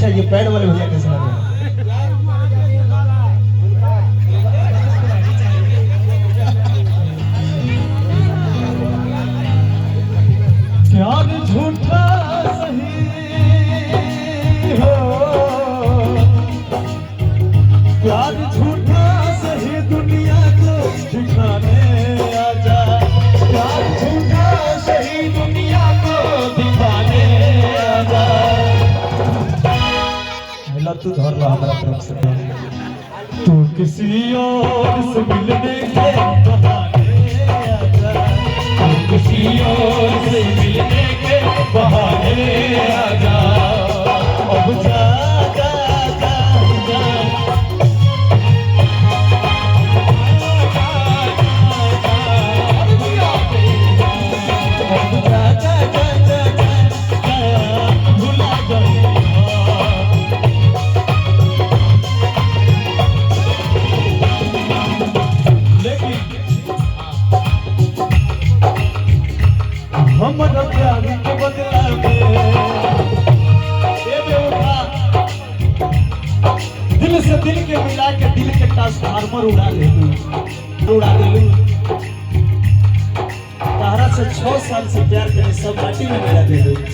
अच्छा ये पैड वाले भैया कैसे लग रहे हैं? प्यार झूठा सही हो, प्यार झूठा सही दुनिया को दिखाने आजा, प्यार झूठा सही दुनिया को दिखाने आजा। मिला तू धर लो हमारा तरफ से, तू किसी और से मिलने के बहाने आजा, तू किसी और से मिलने के बहाने आजा। अब जा जा जा जा हमारा प्यार के बदला में दिल से दिल के मिला के दिल के ट्रांसफार्मर उड़ा दे, उड़ा दे। तारा से 6 साल से प्यार करे सब माटी में मिला दे।